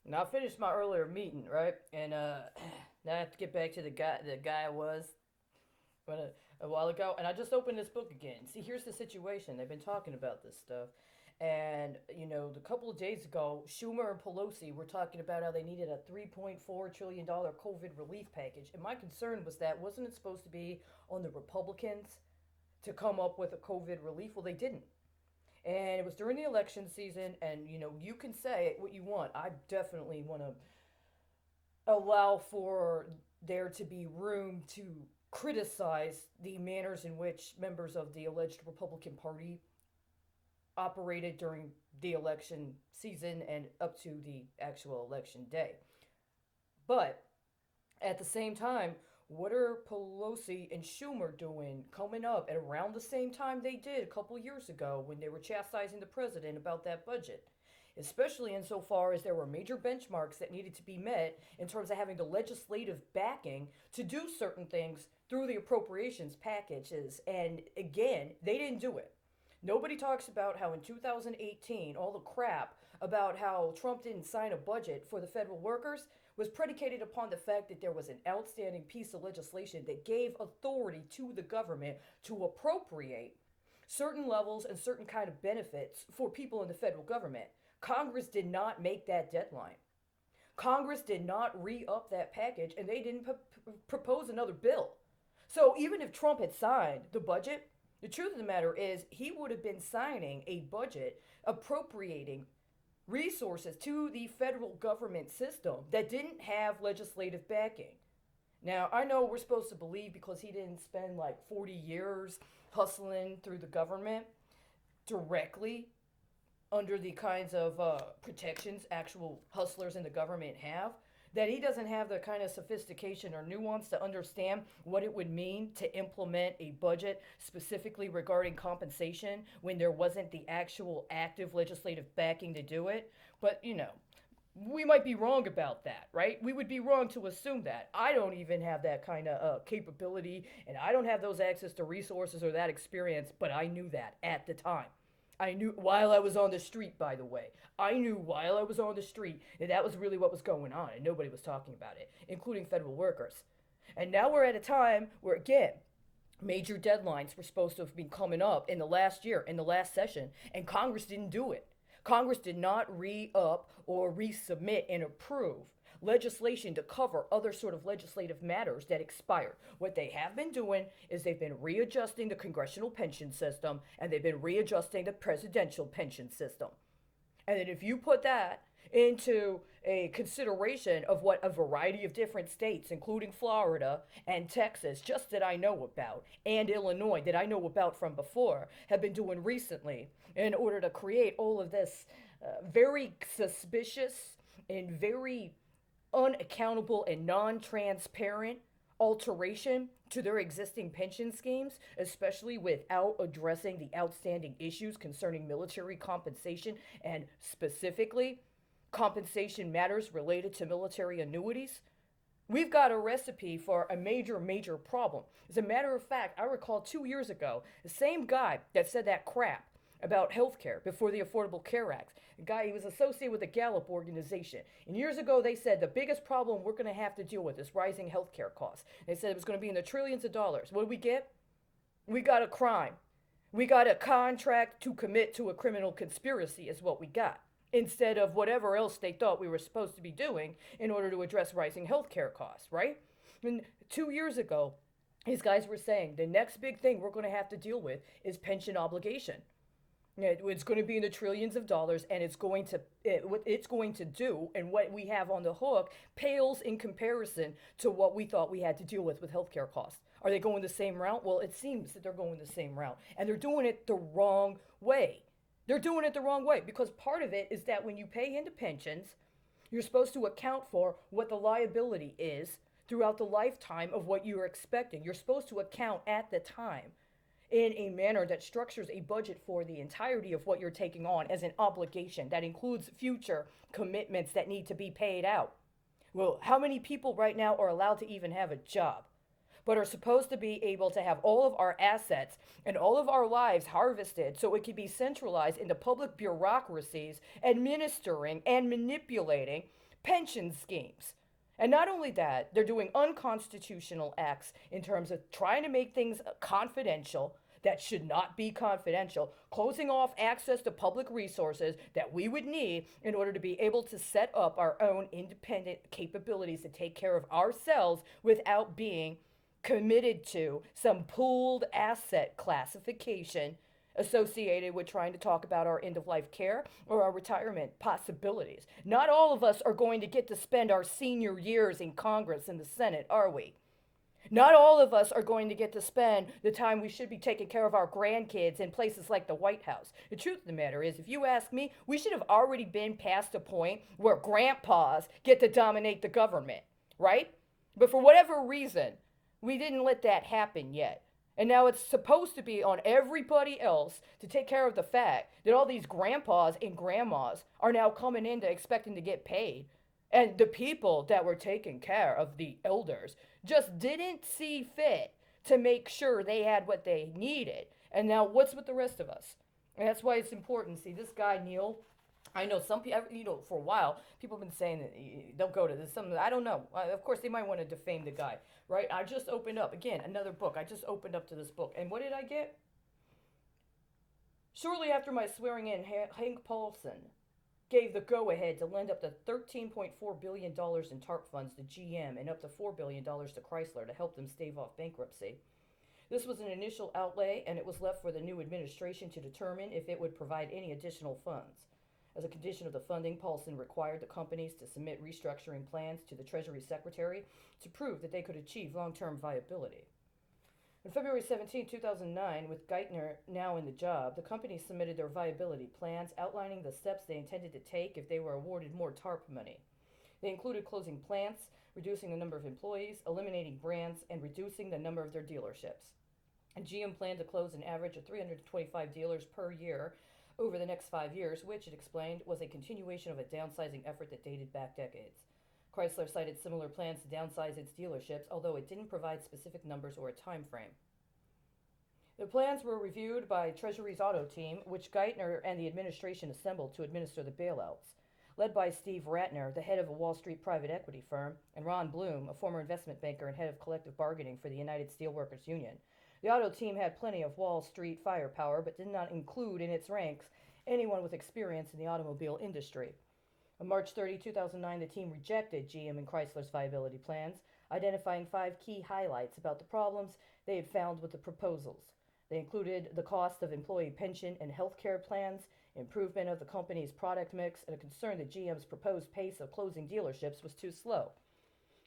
And I finished my earlier meeting, right? And now I have to get back to the guy I was a while ago. And I just opened this book again. See, here's the situation. They've been talking about this stuff. And, a couple of days ago, Schumer and Pelosi were talking about how they needed a $3.4 trillion COVID relief package. And my concern was that wasn't it supposed to be on the Republicans to come up with a COVID relief? Well, they didn't. And it was during the election season, and you can say what you want. I definitely want to allow for there to be room to criticize the manners in which members of the alleged Republican Party operated during the election season and up to the actual election day. But at the same time, what are Pelosi and Schumer doing coming up at around the same time they did a couple years ago when they were chastising the president about that budget? Especially insofar as there were major benchmarks that needed to be met in terms of having the legislative backing to do certain things through the appropriations packages. And again, they didn't do it. Nobody talks about how in 2018, all the crap about how Trump didn't sign a budget for the federal workers was predicated upon the fact that there was an outstanding piece of legislation that gave authority to the government to appropriate certain levels and certain kind of benefits for people in the federal government. Congress did not make that deadline. Congress did not re-up that package, and they didn't propose another bill. So even if Trump had signed the budget, the truth of the matter is he would have been signing a budget appropriating resources to the federal government system that didn't have legislative backing. Now, I know we're supposed to believe because he didn't spend like 40 years hustling through the government directly under the kinds of protections actual hustlers in the government have, that he doesn't have the kind of sophistication or nuance to understand what it would mean to implement a budget specifically regarding compensation when there wasn't the actual active legislative backing to do it. But, we might be wrong about that, right? We would be wrong to assume that. I don't even have that kind of capability, and I don't have those access to resources or that experience, but I knew that at the time. I knew while I was on the street, by the way. I knew while I was on the street that was really what was going on, and nobody was talking about it, including federal workers. And now we're at a time where, again, major deadlines were supposed to have been coming up in the last year, in the last session, and Congress didn't do it. Congress did not re-up or resubmit and approve legislation to cover other sort of legislative matters that expired. What they have been doing is they've been readjusting the congressional pension system and they've been readjusting the presidential pension system. And then if you put that into a consideration of what a variety of different states, including Florida and Texas, just that I know about, and Illinois that I know about from before, have been doing recently in order to create all of this very suspicious and very unaccountable and non transparent alteration to their existing pension schemes, especially without addressing the outstanding issues concerning military compensation and specifically compensation matters related to military annuities. We've got a recipe for a major, major problem. As a matter of fact, I recall 2 years ago, the same guy that said that crap about healthcare before the Affordable Care Act. The guy, he was associated with the Gallup organization. And years ago, they said the biggest problem we're going to have to deal with is rising healthcare costs. They said it was going to be in the trillions of dollars. What did we get? We got a crime. We got a contract to commit to a criminal conspiracy, is what we got, instead of whatever else they thought we were supposed to be doing in order to address rising healthcare costs, right? And 2 years ago, these guys were saying the next big thing we're going to have to deal with is pension obligation. It's going to be in the trillions of dollars, and what it's going to do, and what we have on the hook pales in comparison to what we thought we had to deal with healthcare costs. Are they going the same route? Well, it seems that they're going the same route, and they're doing it the wrong way. They're doing it the wrong way because part of it is that when you pay into pensions, you're supposed to account for what the liability is throughout the lifetime of what you're expecting. You're supposed to account at the time in a manner that structures a budget for the entirety of what you're taking on as an obligation that includes future commitments that need to be paid out. Well, how many people right now are allowed to even have a job, but are supposed to be able to have all of our assets and all of our lives harvested so it can be centralized into public bureaucracies administering and manipulating pension schemes. And not only that, they're doing unconstitutional acts in terms of trying to make things confidential that should not be confidential, closing off access to public resources that we would need in order to be able to set up our own independent capabilities to take care of ourselves without being committed to some pooled asset classification associated with trying to talk about our end of life care or our retirement possibilities. Not all of us are going to get to spend our senior years in Congress and the Senate, are we? Not all of us are going to get to spend the time we should be taking care of our grandkids in places like the White House. The truth of the matter is, if you ask me, we should have already been past a point where grandpas get to dominate the government, right? But for whatever reason, we didn't let that happen yet. And now it's supposed to be on everybody else to take care of the fact that all these grandpas and grandmas are now coming in to expecting to get paid. And the people that were taking care of the elders just didn't see fit to make sure they had what they needed. And now what's with the rest of us? And that's why it's important. See, this guy, Neil, I know some people, for a while, people have been saying that don't go to this. Something I don't know. Of course, they might want to defame the guy, right? I just opened up, again, another book. I just opened up to this book. And what did I get? Shortly after my swearing in, Hank Paulson gave the go-ahead to lend up to $13.4 billion in TARP funds to GM and up to $4 billion to Chrysler to help them stave off bankruptcy. This was an initial outlay, and it was left for the new administration to determine if it would provide any additional funds. As a condition of the funding, Paulson required the companies to submit restructuring plans to the Treasury Secretary to prove that they could achieve long-term viability. On February 17, 2009, with Geithner now in the job, the companies submitted their viability plans outlining the steps they intended to take if they were awarded more TARP money. They included closing plants, reducing the number of employees, eliminating brands, and reducing the number of their dealerships. And GM planned to close an average of 325 dealers per year over the next 5 years, which, it explained, was a continuation of a downsizing effort that dated back decades. Chrysler cited similar plans to downsize its dealerships, although it didn't provide specific numbers or a time frame. The plans were reviewed by Treasury's auto team, which Geithner and the administration assembled to administer the bailouts. Led by Steve Ratner, the head of a Wall Street private equity firm, and Ron Bloom, a former investment banker and head of collective bargaining for the United Steelworkers Union. The auto team had plenty of Wall Street firepower, but did not include in its ranks anyone with experience in the automobile industry. On March 30, 2009, the team rejected GM and Chrysler's viability plans, identifying 5 key highlights about the problems they had found with the proposals. They included the cost of employee pension and health care plans, improvement of the company's product mix, and a concern that GM's proposed pace of closing dealerships was too slow.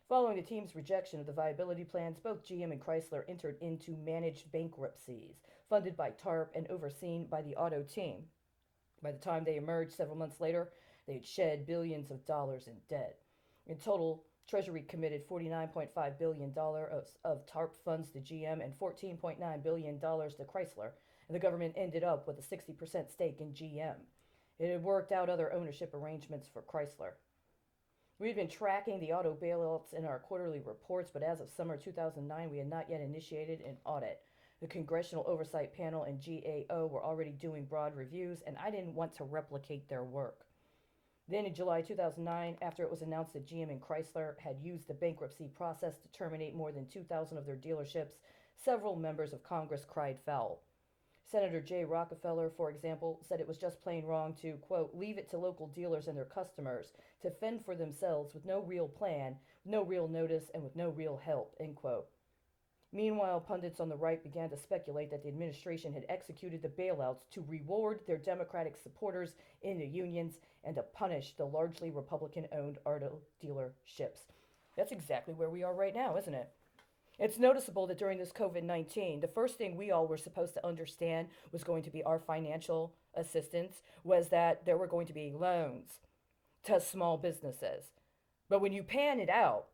Following the team's rejection of the viability plans, both GM and Chrysler entered into managed bankruptcies, funded by TARP and overseen by the auto team. By the time they emerged several months later, they had shed billions of dollars in debt. In total, Treasury committed $49.5 billion of TARP funds to GM and $14.9 billion to Chrysler, and the government ended up with a 60% stake in GM. It had worked out other ownership arrangements for Chrysler. We had been tracking the auto bailouts in our quarterly reports, but as of summer 2009, we had not yet initiated an audit. The Congressional Oversight Panel and GAO were already doing broad reviews, and I didn't want to replicate their work. Then in July 2009, after it was announced that GM and Chrysler had used the bankruptcy process to terminate more than 2,000 of their dealerships, several members of Congress cried foul. Senator Jay Rockefeller, for example, said it was just plain wrong to, quote, leave it to local dealers and their customers to fend for themselves with no real plan, no real notice, and with no real help, end quote. Meanwhile, pundits on the right began to speculate that the administration had executed the bailouts to reward their Democratic supporters in the unions and to punish the largely Republican-owned auto dealerships. That's exactly where we are right now, isn't it? It's noticeable that during this COVID-19, the first thing we all were supposed to understand was going to be our financial assistance, was that there were going to be loans to small businesses. But when you pan it out,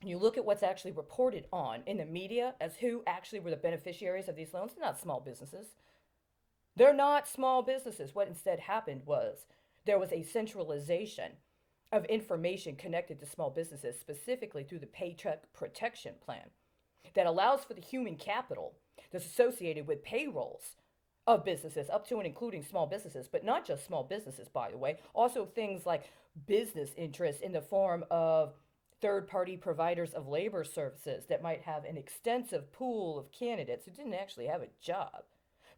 and you look at what's actually reported on in the media as who actually were the beneficiaries of these loans, they're not small businesses. They're not small businesses. What instead happened was there was a centralization of information connected to small businesses, specifically through the Paycheck Protection Plan, that allows for the human capital that's associated with payrolls of businesses, up to and including small businesses, but not just small businesses, by the way, also things like business interests in the form of third party providers of labor services that might have an extensive pool of candidates who didn't actually have a job,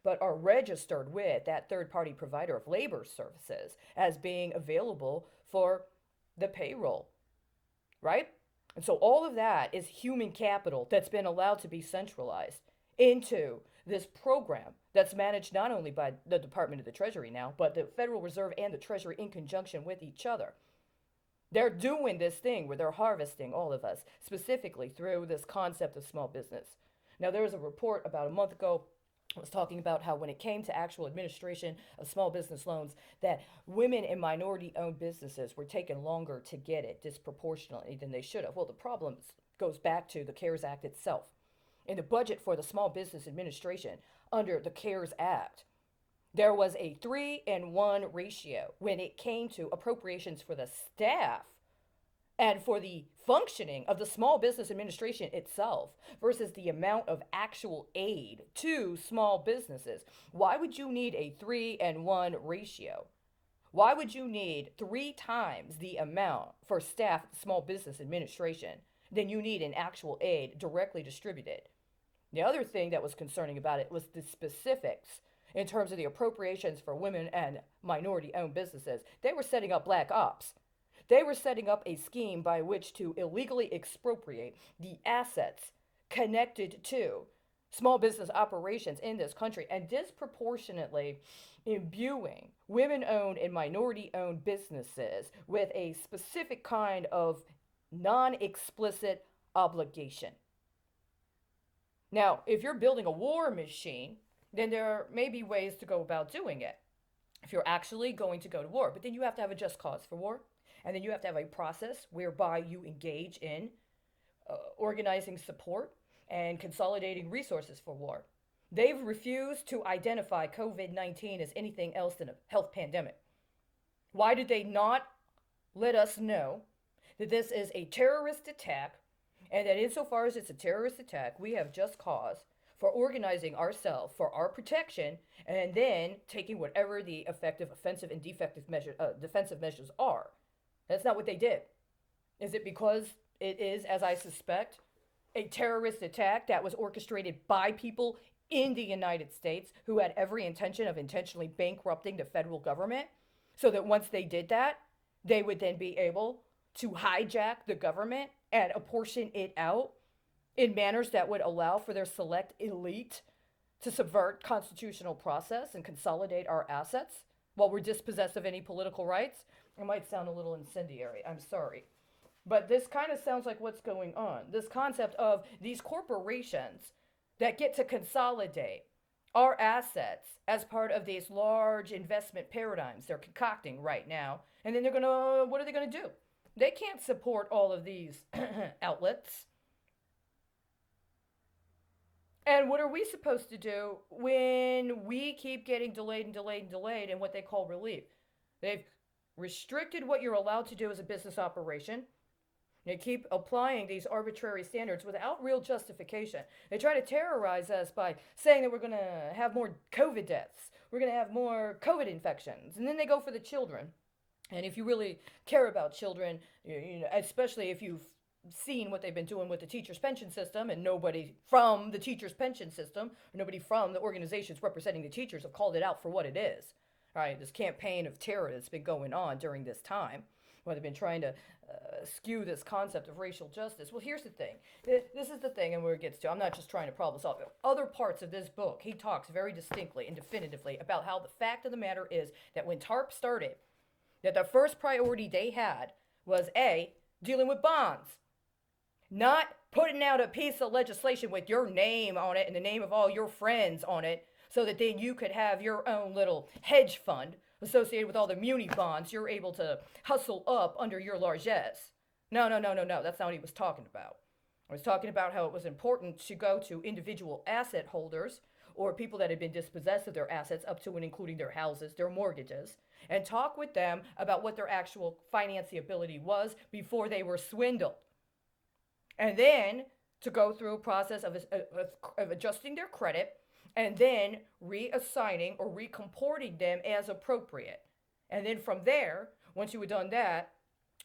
but are registered with that third party provider of labor services as being available for the payroll, right? And so all of that is human capital that's been allowed to be centralized into this program that's managed not only by the Department of the Treasury now, but the Federal Reserve and the Treasury in conjunction with each other. They're doing this thing where they're harvesting all of us, specifically through this concept of small business. Now, there was a report about a month ago was talking about how when it came to actual administration of small business loans, that women and minority owned businesses were taking longer to get it disproportionately than they should have. Well, the problem goes back to the CARES Act itself. In the budget for the Small Business Administration under the CARES Act, there was a 3-1 ratio when it came to appropriations for the staff and for the functioning of the Small Business Administration itself versus the amount of actual aid to small businesses. Why would you need a 3-1 ratio? Why would you need 3 times the amount for staff at the Small Business Administration than you need in actual aid directly distributed? The other thing that was concerning about it was the specifics in terms of the appropriations for women and minority owned businesses. They were setting up black ops. They were setting up a scheme by which to illegally expropriate the assets connected to small business operations in this country and disproportionately imbuing women owned and minority owned businesses with a specific kind of non explicit obligation. Now, if you're building a war machine, then there may be ways to go about doing it if you're actually going to go to war. But then you have to have a just cause for war. And then you have to have a process whereby you engage in organizing support and consolidating resources for war. They've refused to identify COVID-19 as anything else than a health pandemic. Why did they not let us know that this is a terrorist attack and that insofar as it's a terrorist attack, we have just cause for organizing ourselves for our protection and then taking whatever the effective offensive and defensive measures are? That's not what they did. Is it because it is, as I suspect, a terrorist attack that was orchestrated by people in the United States who had every intention of intentionally bankrupting the federal government so that once they did that, they would then be able to hijack the government and apportion it out in manners that would allow for their select elite to subvert constitutional process and consolidate our assets while we're dispossessed of any political rights? It might sound a little incendiary, I'm sorry. But this kind of sounds like what's going on. This concept of these corporations that get to consolidate our assets as part of these large investment paradigms they're concocting right now. And then what are they going to do? They can't support all of these outlets. And what are we supposed to do when we keep getting delayed and delayed and delayed in what they call relief? They've restricted what you're allowed to do as a business operation. They keep applying these arbitrary standards without real justification. They try to terrorize us by saying that we're going to have more COVID deaths. We're going to have more COVID infections. And then they go for the children. And if you really care about children, especially if you've seen what they've been doing with the teachers' pension system, and nobody from the teachers' pension system, or nobody from the organizations representing the teachers have called it out for what it is. All right, this campaign of terror that's been going on during this time, where they've been trying to skew this concept of racial justice. Well, here's the thing. This is the thing and where it gets to. I'm not just trying to problem solve. Other parts of this book, he talks very distinctly and definitively about how the fact of the matter is that when TARP started, that the first priority they had was A, dealing with bonds. Not putting out a piece of legislation with your name on it and the name of all your friends on it so that then you could have your own little hedge fund associated with all the muni bonds you're able to hustle up under your largesse. No. That's not what he was talking about. I was talking about how it was important to go to individual asset holders or people that had been dispossessed of their assets up to and including their houses, their mortgages, and talk with them about what their actual financing ability was before they were swindled. And then to go through a process of adjusting their credit and then reassigning or recomporting them as appropriate. And then from there, once you had done that,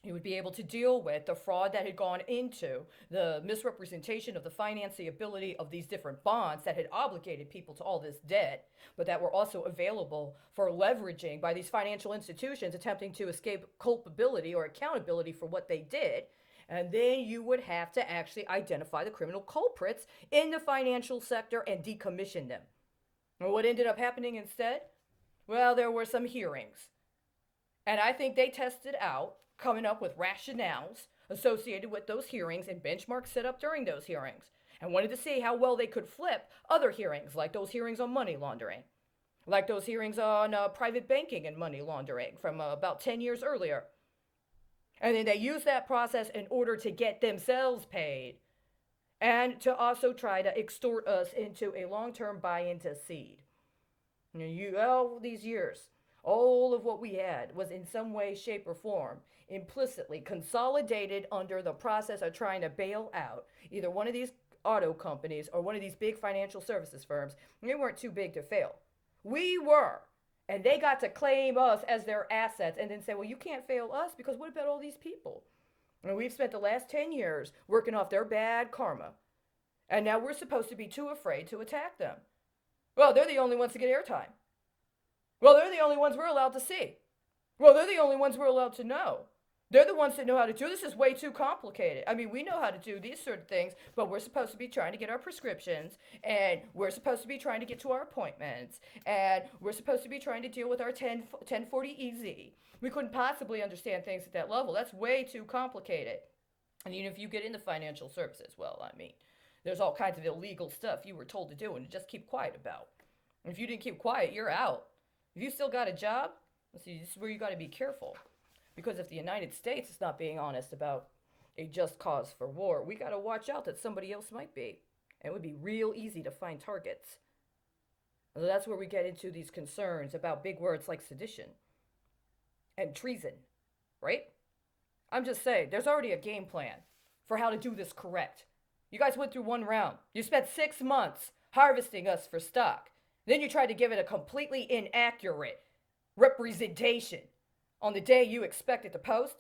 you would be able to deal with the fraud that had gone into the misrepresentation of the financiability of these different bonds that had obligated people to all this debt, but that were also available for leveraging by these financial institutions attempting to escape culpability or accountability for what they did. And then you would have to actually identify the criminal culprits in the financial sector and decommission them. And what ended up happening instead? Well, there were some hearings. And I think they tested out coming up with rationales associated with those hearings and benchmarks set up during those hearings, and wanted to see how well they could flip other hearings, like those hearings on money laundering, like those hearings on private banking and money laundering from about 10 years earlier. And then they used that process in order to get themselves paid and to also try to extort us into a long-term buy-into seed. All these years, all of what we had was in some way, shape, or form implicitly consolidated under the process of trying to bail out either one of these auto companies or one of these big financial services firms. They weren't too big to fail. We were. And they got to claim us as their assets and then say, well, you can't fail us because what about all these people? And we've spent the last 10 years working off their bad karma. And now we're supposed to be too afraid to attack them. Well, they're the only ones to get airtime. Well, they're the only ones we're allowed to see. Well, they're the only ones we're allowed to know. They're the ones that know how to do this. Is way too complicated. I mean, we know how to do these sort of things, but we're supposed to be trying to get our prescriptions, and we're supposed to be trying to get to our appointments, and we're supposed to be trying to deal with our 1040 EZ. We couldn't possibly understand things at that level. That's way too complicated. And even if you get into financial services, well, I mean, there's all kinds of illegal stuff you were told to do and to just keep quiet about. And if you didn't keep quiet, you're out. If you still got a job, see, this is where you got to be careful. Because if the United States is not being honest about a just cause for war, we got to watch out that somebody else might be. And it would be real easy to find targets. And that's where we get into these concerns about big words like sedition and treason, right? I'm just saying, there's already a game plan for how to do this correct. You guys went through one round. You spent 6 months harvesting us for stock. Then you tried to give it a completely inaccurate representation on the day you expected to post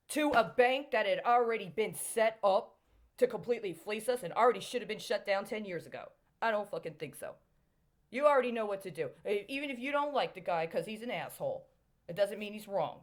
to a bank that had already been set up to completely fleece us and already should have been shut down 10 years ago. I don't fucking think so. You already know what to do. Even if you don't like the guy because he's an asshole, it doesn't mean he's wrong.